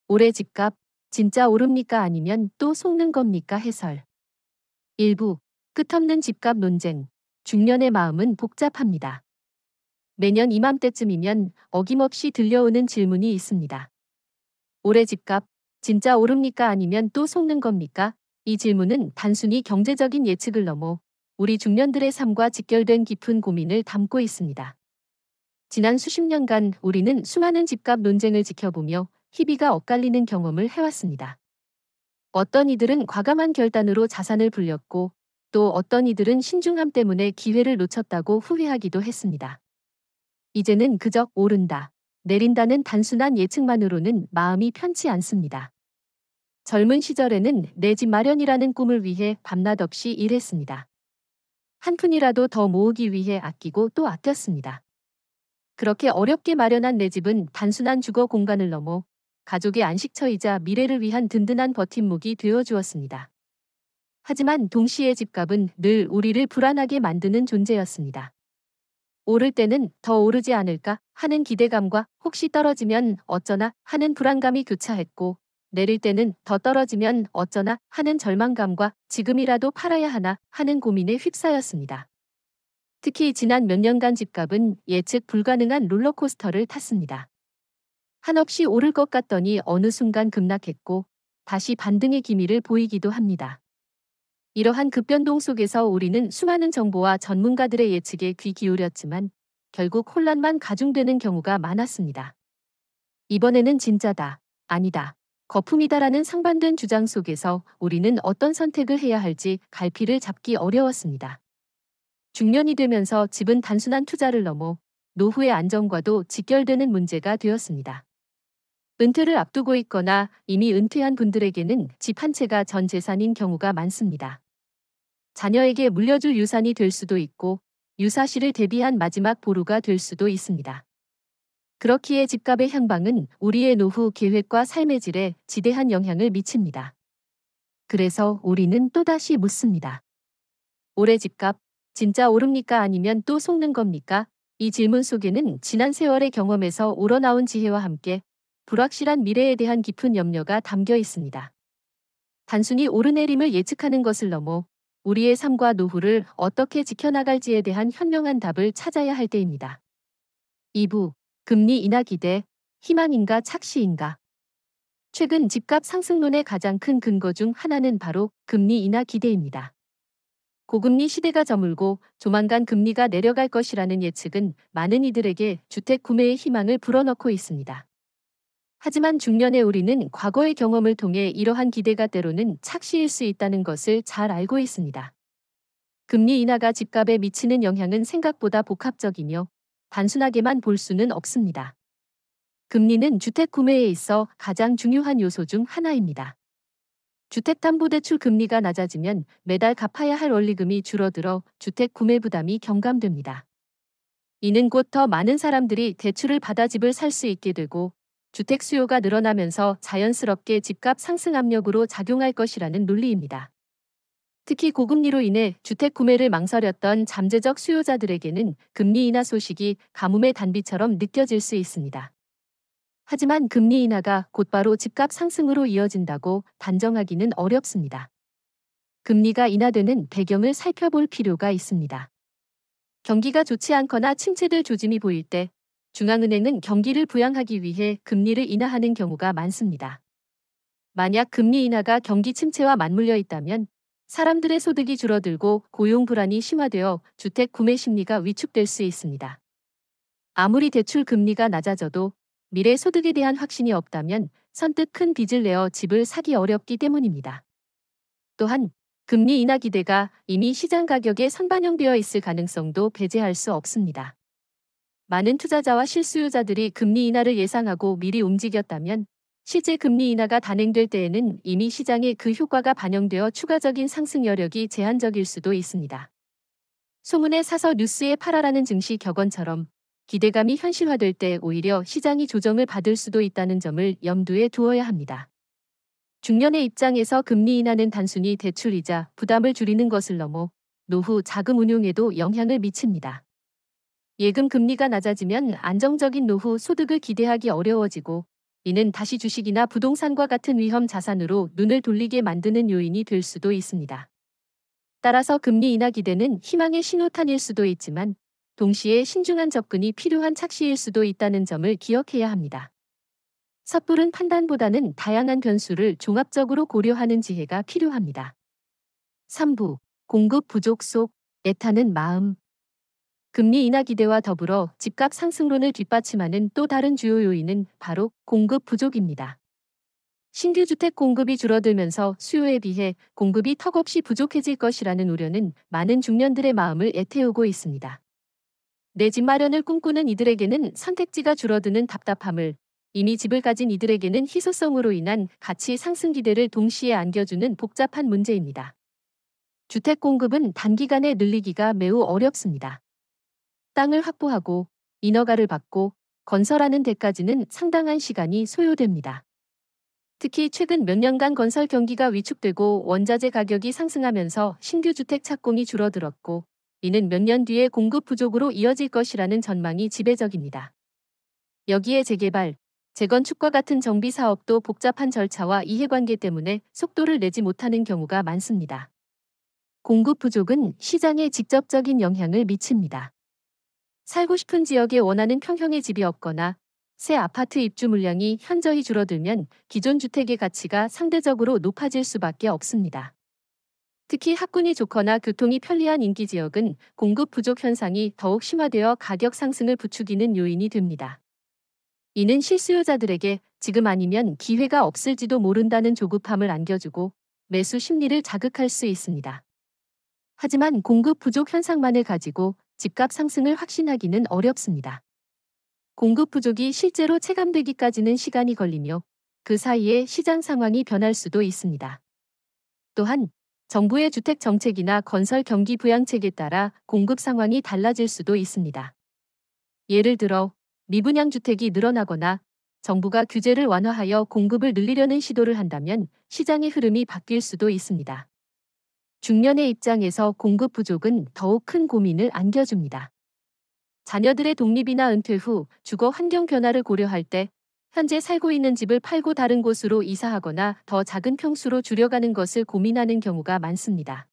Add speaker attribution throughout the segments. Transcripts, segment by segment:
Speaker 1: 올해 집값 진짜 오릅니까 아니면 또 속는 겁니까 해설. 일부 끝없는 집값 논쟁. 중년의 마음은 복잡합니다. 매년 이맘때쯤이면 어김없이 들려오는 질문이 있습니다. 올해 집값 진짜 오릅니까 아니면 또 속는 겁니까? 이 질문은 단순히 경제적인 예측을 넘어 우리 중년들의 삶과 직결된 깊은 고민을 담고 있습니다. 지난 수십 년간 우리는 수많은 집값 논쟁을 지켜보며 희비가 엇갈리는 경험을 해왔습니다. 어떤 이들은 과감한 결단으로 자산을 불렸고 또 어떤 이들은 신중함 때문에 기회를 놓쳤다고 후회하기도 했습니다. 이제는 그저 오른다, 내린다는 단순한 예측만으로는 마음이 편치 않습니다. 젊은 시절에는 내 집 마련이라는 꿈을 위해 밤낮 없이 일했습니다. 한 푼이라도 더 모으기 위해 아끼고 또 아꼈습니다. 그렇게 어렵게 마련한 내 집은 단순한 주거 공간을 넘어 가족의 안식처이자 미래를 위한 든든한 버팀목이 되어 주었습니다. 하지만 동시에 집값은 늘 우리를 불안하게 만드는 존재였습니다. 오를 때는 더 오르지 않을까 하는 기대감과 혹시 떨어지면 어쩌나 하는 불안감이 교차했고, 내릴 때는 더 떨어지면 어쩌나 하는 절망감과 지금이라도 팔아야 하나 하는 고민에 휩싸였습니다. 특히 지난 몇 년간 집값은 예측 불가능한 롤러코스터를 탔습니다. 한없이 오를 것 같더니 어느 순간 급락했고 다시 반등의 기미를 보이기도 합니다. 이러한 급변동 속에서 우리는 수많은 정보와 전문가들의 예측에 귀 기울였지만 결국 혼란만 가중되는 경우가 많았습니다. 이번에는 진짜다, 아니다, 거품이다라는 상반된 주장 속에서 우리는 어떤 선택을 해야 할지 갈피를 잡기 어려웠습니다. 중년이 되면서 집은 단순한 투자를 넘어 노후의 안정과도 직결되는 문제가 되었습니다. 은퇴를 앞두고 있거나 이미 은퇴한 분들에게는 집 한 채가 전 재산인 경우가 많습니다. 자녀에게 물려줄 유산이 될 수도 있고 유사시를 대비한 마지막 보루가 될 수도 있습니다. 그렇기에 집값의 향방은 우리의 노후 계획과 삶의 질에 지대한 영향을 미칩니다. 그래서 우리는 또다시 묻습니다. 올해 집값 진짜 오릅니까 아니면 또 속는 겁니까? 이 질문 속에는 지난 세월의 경험에서 우러나온 지혜와 함께 불확실한 미래에 대한 깊은 염려가 담겨 있습니다. 단순히 오르내림을 예측하는 것을 넘어 우리의 삶과 노후를 어떻게 지켜나갈지에 대한 현명한 답을 찾아야 할 때입니다. 2부 금리 인하 기대, 희망인가 착시인가? 최근 집값 상승론의 가장 큰 근거 중 하나는 바로 금리 인하 기대입니다. 고금리 시대가 저물고 조만간 금리가 내려갈 것이라는 예측은 많은 이들에게 주택 구매의 희망을 불어넣고 있습니다. 하지만 중년의 우리는 과거의 경험을 통해 이러한 기대가 때로는 착시일 수 있다는 것을 잘 알고 있습니다. 금리 인하가 집값에 미치는 영향은 생각보다 복합적이며 단순하게만 볼 수는 없습니다. 금리는 주택 구매에 있어 가장 중요한 요소 중 하나입니다. 주택담보대출 금리가 낮아지면 매달 갚아야 할 원리금이 줄어들어 주택 구매 부담이 경감됩니다. 이는 곧 더 많은 사람들이 대출을 받아 집을 살 수 있게 되고 주택 수요가 늘어나면서 자연스럽게 집값 상승 압력으로 작용할 것이라는 논리입니다. 특히 고금리로 인해 주택 구매를 망설였던 잠재적 수요자들에게는 금리 인하 소식이 가뭄의 단비처럼 느껴질 수 있습니다. 하지만 금리 인하가 곧바로 집값 상승으로 이어진다고 단정하기는 어렵습니다. 금리가 인하되는 배경을 살펴볼 필요가 있습니다. 경기가 좋지 않거나 침체될 조짐이 보일 때 중앙은행은 경기를 부양하기 위해 금리를 인하하는 경우가 많습니다. 만약 금리 인하가 경기 침체와 맞물려 있다면 사람들의 소득이 줄어들고 고용 불안이 심화되어 주택 구매 심리가 위축될 수 있습니다. 아무리 대출 금리가 낮아져도 미래 소득에 대한 확신이 없다면 선뜻 큰 빚을 내어 집을 사기 어렵기 때문입니다. 또한 금리 인하 기대가 이미 시장 가격에 선반영되어 있을 가능성도 배제할 수 없습니다. 많은 투자자와 실수요자들이 금리 인하를 예상하고 미리 움직였다면 실제 금리 인하가 단행될 때에는 이미 시장에 그 효과가 반영되어 추가적인 상승 여력이 제한적일 수도 있습니다. 소문에 사서 뉴스에 팔아라는 증시 격언처럼 기대감이 현실화될 때 오히려 시장이 조정을 받을 수도 있다는 점을 염두에 두어야 합니다. 중년의 입장에서 금리 인하는 단순히 대출이자 부담을 줄이는 것을 넘어 노후 자금 운용에도 영향을 미칩니다. 예금 금리가 낮아지면 안정적인 노후 소득을 기대하기 어려워지고 이는 다시 주식이나 부동산과 같은 위험 자산으로 눈을 돌리게 만드는 요인이 될 수도 있습니다. 따라서 금리 인하 기대는 희망의 신호탄일 수도 있지만 동시에 신중한 접근이 필요한 착시일 수도 있다는 점을 기억해야 합니다. 섣부른 판단보다는 다양한 변수를 종합적으로 고려하는 지혜가 필요합니다. 3부 공급 부족 속 애타는 마음. 금리 인하 기대와 더불어 집값 상승론을 뒷받침하는 또 다른 주요 요인은 바로 공급 부족입니다. 신규 주택 공급이 줄어들면서 수요에 비해 공급이 턱없이 부족해질 것이라는 우려는 많은 중년들의 마음을 애태우고 있습니다. 내 집 마련을 꿈꾸는 이들에게는 선택지가 줄어드는 답답함을, 이미 집을 가진 이들에게는 희소성으로 인한 가치 상승 기대를 동시에 안겨주는 복잡한 문제입니다. 주택 공급은 단기간에 늘리기가 매우 어렵습니다. 땅을 확보하고 인허가를 받고 건설하는 데까지는 상당한 시간이 소요됩니다. 특히 최근 몇 년간 건설 경기가 위축되고 원자재 가격이 상승하면서 신규 주택 착공이 줄어들었고, 이는 몇 년 뒤에 공급 부족으로 이어질 것이라는 전망이 지배적입니다. 여기에 재개발, 재건축과 같은 정비 사업도 복잡한 절차와 이해관계 때문에 속도를 내지 못하는 경우가 많습니다. 공급 부족은 시장에 직접적인 영향을 미칩니다. 살고 싶은 지역에 원하는 평형의 집이 없거나 새 아파트 입주 물량이 현저히 줄어들면 기존 주택의 가치가 상대적으로 높아질 수밖에 없습니다. 특히 학군이 좋거나 교통이 편리한 인기 지역은 공급 부족 현상이 더욱 심화되어 가격 상승을 부추기는 요인이 됩니다. 이는 실수요자들에게 지금 아니면 기회가 없을지도 모른다는 조급함을 안겨주고 매수 심리를 자극할 수 있습니다. 하지만 공급 부족 현상만을 가지고 집값 상승을 확신하기는 어렵습니다. 공급 부족이 실제로 체감되기까지는 시간이 걸리며 그 사이에 시장 상황이 변할 수도 있습니다. 또한 정부의 주택 정책이나 건설 경기 부양책에 따라 공급 상황이 달라질 수도 있습니다. 예를 들어 미분양 주택이 늘어나거나 정부가 규제를 완화하여 공급을 늘리려는 시도를 한다면 시장의 흐름이 바뀔 수도 있습니다. 중년의 입장에서 공급 부족은 더욱 큰 고민을 안겨줍니다. 자녀들의 독립이나 은퇴 후 주거 환경 변화를 고려할 때 현재 살고 있는 집을 팔고 다른 곳으로 이사하거나 더 작은 평수로 줄여가는 것을 고민하는 경우가 많습니다.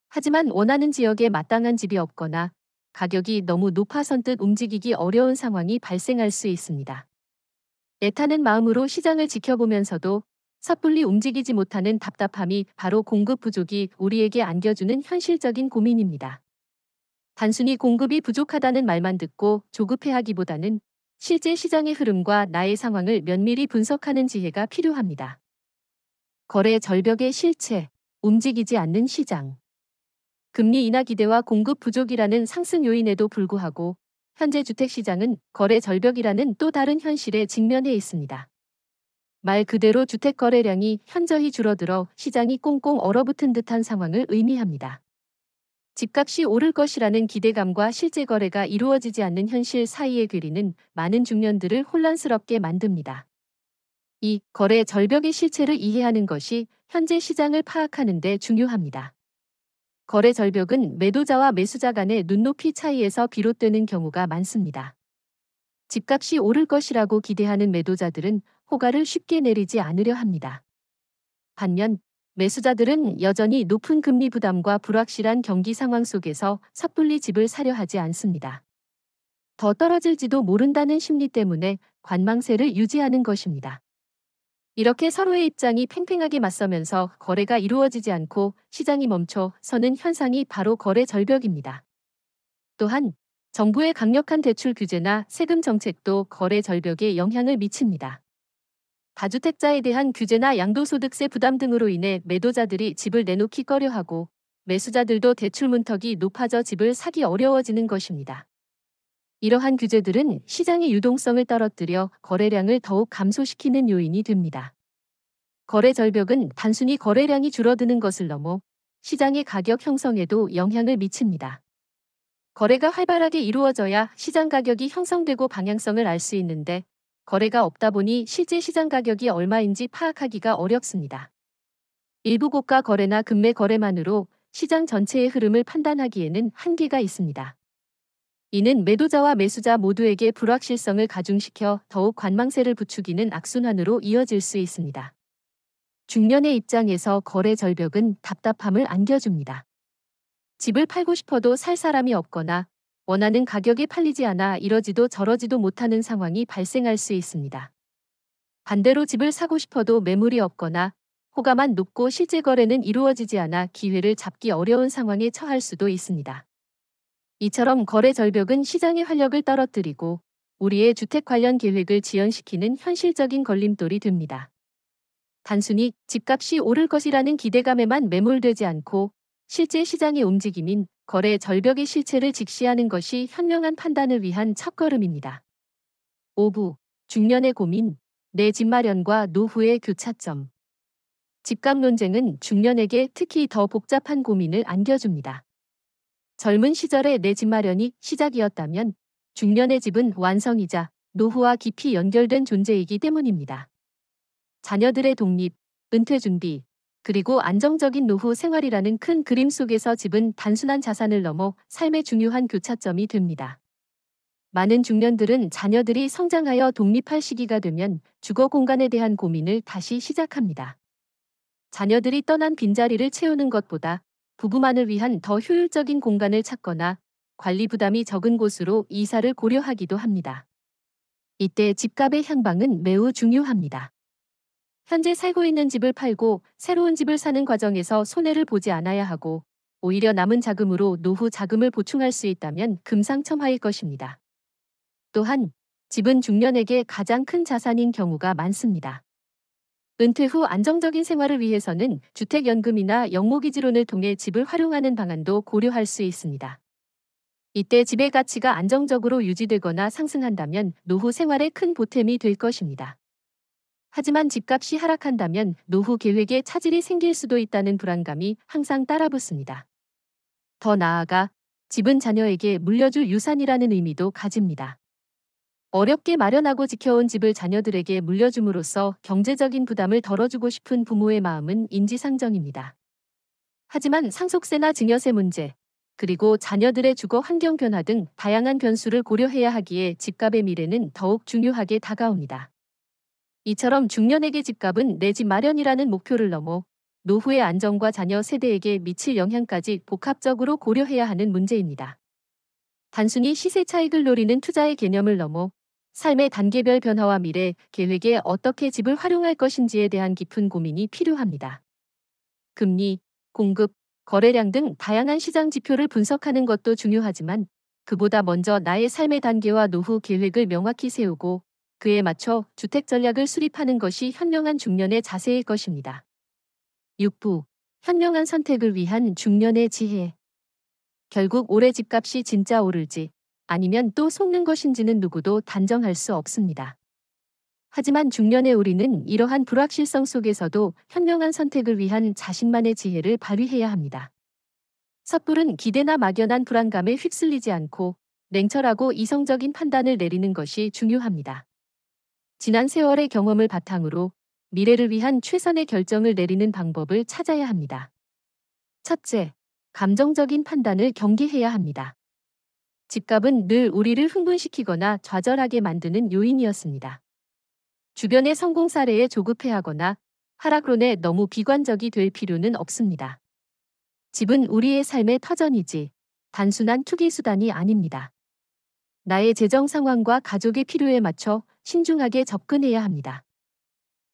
Speaker 1: 하지만 원하는 지역에 마땅한 집이 없거나 가격이 너무 높아 선뜻 움직이기 어려운 상황이 발생할 수 있습니다. 애타는 마음으로 시장을 지켜보면서도 섣불리 움직이지 못하는 답답함이 바로 공급 부족이 우리에게 안겨주는 현실적인 고민입니다. 단순히 공급이 부족하다는 말만 듣고 조급해하기보다는 실제 시장의 흐름과 나의 상황을 면밀히 분석하는 지혜가 필요합니다. 거래 절벽의 실체, 움직이지 않는 시장. 금리 인하 기대와 공급 부족이라는 상승 요인에도 불구하고 현재 주택시장은 거래 절벽이라는 또 다른 현실에 직면해 있습니다. 말 그대로 주택 거래량이 현저히 줄어들어 시장이 꽁꽁 얼어붙은 듯한 상황을 의미합니다. 집값이 오를 것이라는 기대감과 실제 거래가 이루어지지 않는 현실 사이의 괴리는 많은 중년들을 혼란스럽게 만듭니다. 이 거래 절벽의 실체를 이해하는 것이 현재 시장을 파악하는 데 중요합니다. 거래 절벽은 매도자와 매수자 간의 눈높이 차이에서 비롯되는 경우가 많습니다. 집값이 오를 것이라고 기대하는 매도자들은 호가를 쉽게 내리지 않으려 합니다. 반면 매수자들은 여전히 높은 금리 부담과 불확실한 경기 상황 속에서 섣불리 집을 사려 하지 않습니다. 더 떨어질지도 모른다는 심리 때문에 관망세를 유지하는 것입니다. 이렇게 서로의 입장이 팽팽하게 맞서면서 거래가 이루어지지 않고 시장이 멈춰 서는 현상이 바로 거래 절벽입니다. 또한 정부의 강력한 대출 규제나 세금 정책도 거래 절벽에 영향을 미칩니다. 다주택자에 대한 규제나 양도소득세 부담 등으로 인해 매도자들이 집을 내놓기 꺼려하고 매수자들도 대출 문턱이 높아져 집을 사기 어려워지는 것입니다. 이러한 규제들은 시장의 유동성을 떨어뜨려 거래량을 더욱 감소시키는 요인이 됩니다. 거래 절벽은 단순히 거래량이 줄어드는 것을 넘어 시장의 가격 형성에도 영향을 미칩니다. 거래가 활발하게 이루어져야 시장 가격이 형성되고 방향성을 알 수 있는데 거래가 없다 보니 실제 시장 가격이 얼마인지 파악하기가 어렵습니다. 일부 고가 거래나 금매 거래만으로 시장 전체의 흐름을 판단하기에는 한계가 있습니다. 이는 매도자와 매수자 모두에게 불확실성을 가중시켜 더욱 관망세를 부추기는 악순환으로 이어질 수 있습니다. 중년의 입장에서 거래 절벽은 답답함을 안겨줍니다. 집을 팔고 싶어도 살 사람이 없거나 원하는 가격에 팔리지 않아 이러지도 저러지도 못하는 상황이 발생할 수 있습니다. 반대로 집을 사고 싶어도 매물이 없거나 호가만 높고 실제 거래는 이루어지지 않아 기회를 잡기 어려운 상황에 처할 수도 있습니다. 이처럼 거래 절벽은 시장의 활력을 떨어뜨리고 우리의 주택 관련 계획을 지연시키는 현실적인 걸림돌이 됩니다. 단순히 집값이 오를 것이라는 기대감에만 매몰되지 않고 실제 시장의 움직임인 거래 절벽의 실체를 직시하는 것이 현명한 판단을 위한 첫걸음입니다. 5부 중년의 고민, 내 집 마련과 노후의 교차점. 집값 논쟁은 중년에게 특히 더 복잡한 고민을 안겨줍니다. 젊은 시절의 내 집 마련이 시작이었다면 중년의 집은 완성이자 노후와 깊이 연결된 존재이기 때문입니다. 자녀들의 독립, 은퇴 준비, 그리고 안정적인 노후 생활이라는 큰 그림 속에서 집은 단순한 자산을 넘어 삶의 중요한 교차점이 됩니다. 많은 중년들은 자녀들이 성장하여 독립할 시기가 되면 주거 공간에 대한 고민을 다시 시작합니다. 자녀들이 떠난 빈자리를 채우는 것보다 부부만을 위한 더 효율적인 공간을 찾거나 관리 부담이 적은 곳으로 이사를 고려하기도 합니다. 이때 집값의 향방은 매우 중요합니다. 현재 살고 있는 집을 팔고 새로운 집을 사는 과정에서 손해를 보지 않아야 하고 오히려 남은 자금으로 노후 자금을 보충할 수 있다면 금상첨화일 것입니다. 또한 집은 중년에게 가장 큰 자산인 경우가 많습니다. 은퇴 후 안정적인 생활을 위해서는 주택연금이나 영모기지론을 통해 집을 활용하는 방안도 고려할 수 있습니다. 이때 집의 가치가 안정적으로 유지되거나 상승한다면 노후 생활에 큰 보탬이 될 것입니다. 하지만 집값이 하락한다면 노후 계획에 차질이 생길 수도 있다는 불안감이 항상 따라붙습니다. 더 나아가 집은 자녀에게 물려줄 유산이라는 의미도 가집니다. 어렵게 마련하고 지켜온 집을 자녀들에게 물려줌으로써 경제적인 부담을 덜어주고 싶은 부모의 마음은 인지상정입니다. 하지만 상속세나 증여세 문제, 그리고 자녀들의 주거 환경 변화 등 다양한 변수를 고려해야 하기에 집값의 미래는 더욱 중요하게 다가옵니다. 이처럼 중년에게 집값은 내 집 마련이라는 목표를 넘어 노후의 안정과 자녀 세대에게 미칠 영향까지 복합적으로 고려해야 하는 문제입니다. 단순히 시세 차익을 노리는 투자의 개념을 넘어 삶의 단계별 변화와 미래 계획에 어떻게 집을 활용할 것인지에 대한 깊은 고민이 필요합니다. 금리, 공급, 거래량 등 다양한 시장 지표를 분석하는 것도 중요하지만 그보다 먼저 나의 삶의 단계와 노후 계획을 명확히 세우고 그에 맞춰 주택 전략을 수립하는 것이 현명한 중년의 자세일 것입니다. 6부 현명한 선택을 위한 중년의 지혜. 결국 올해 집값이 진짜 오를지 아니면 또 속는 것인지는 누구도 단정할 수 없습니다. 하지만 중년의 우리는 이러한 불확실성 속에서도 현명한 선택을 위한 자신만의 지혜를 발휘해야 합니다. 섣부른 기대나 막연한 불안감에 휩쓸리지 않고 냉철하고 이성적인 판단을 내리는 것이 중요합니다. 지난 세월의 경험을 바탕으로 미래를 위한 최선의 결정을 내리는 방법을 찾아야 합니다. 첫째, 감정적인 판단을 경계해야 합니다. 집값은 늘 우리를 흥분시키거나 좌절하게 만드는 요인이었습니다. 주변의 성공 사례에 조급해하거나 하락론에 너무 비관적이 될 필요는 없습니다. 집은 우리의 삶의 터전이지 단순한 투기 수단이 아닙니다. 나의 재정 상황과 가족의 필요에 맞춰 신중하게 접근해야 합니다.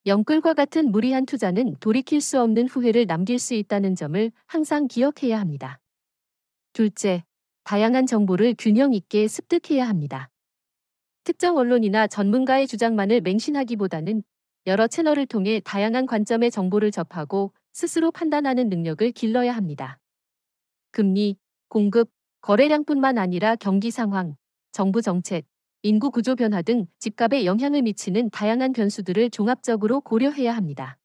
Speaker 1: 영끌과 같은 무리한 투자는 돌이킬 수 없는 후회를 남길 수 있다는 점을 항상 기억해야 합니다. 둘째, 다양한 정보를 균형 있게 습득해야 합니다. 특정 언론이나 전문가의 주장만을 맹신하기보다는 여러 채널을 통해 다양한 관점의 정보를 접하고 스스로 판단하는 능력을 길러야 합니다. 금리, 공급, 거래량뿐만 아니라 경기 상황, 정부 정책, 인구 구조 변화 등 집값에 영향을 미치는 다양한 변수들을 종합적으로 고려해야 합니다.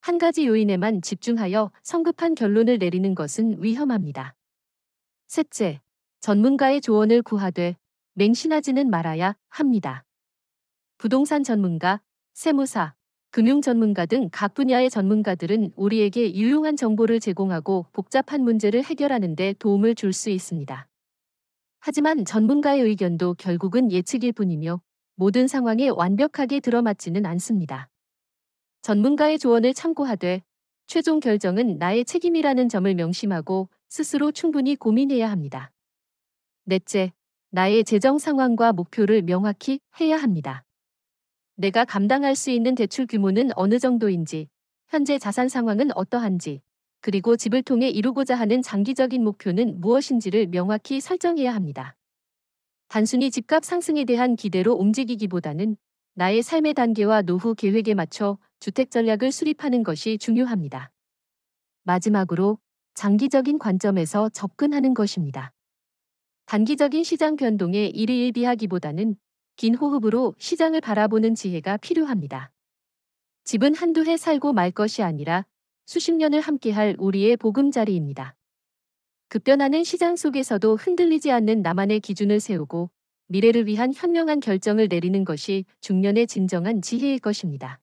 Speaker 1: 한 가지 요인에만 집중하여 성급한 결론을 내리는 것은 위험합니다. 셋째, 전문가의 조언을 구하되 맹신하지는 말아야 합니다. 부동산 전문가, 세무사, 금융 전문가 등 각 분야의 전문가들은 우리에게 유용한 정보를 제공하고 복잡한 문제를 해결하는 데 도움을 줄 수 있습니다. 하지만 전문가의 의견도 결국은 예측일 뿐이며 모든 상황에 완벽하게 들어맞지는 않습니다. 전문가의 조언을 참고하되 최종 결정은 나의 책임이라는 점을 명심하고 스스로 충분히 고민해야 합니다. 넷째, 나의 재정 상황과 목표를 명확히 해야 합니다. 내가 감당할 수 있는 대출 규모는 어느 정도인지, 현재 자산 상황은 어떠한지, 그리고 집을 통해 이루고자 하는 장기적인 목표는 무엇인지를 명확히 설정해야 합니다. 단순히 집값 상승에 대한 기대로 움직이기보다는 나의 삶의 단계와 노후 계획에 맞춰 주택 전략을 수립하는 것이 중요합니다. 마지막으로 장기적인 관점에서 접근하는 것입니다. 단기적인 시장 변동에 일희일비하기보다는 긴 호흡으로 시장을 바라보는 지혜가 필요합니다. 집은 한두 해 살고 말 것이 아니라 수십 년을 함께할 우리의 보금자리입니다. 급변하는 시장 속에서도 흔들리지 않는 나만의 기준을 세우고 미래를 위한 현명한 결정을 내리는 것이 중년의 진정한 지혜일 것입니다.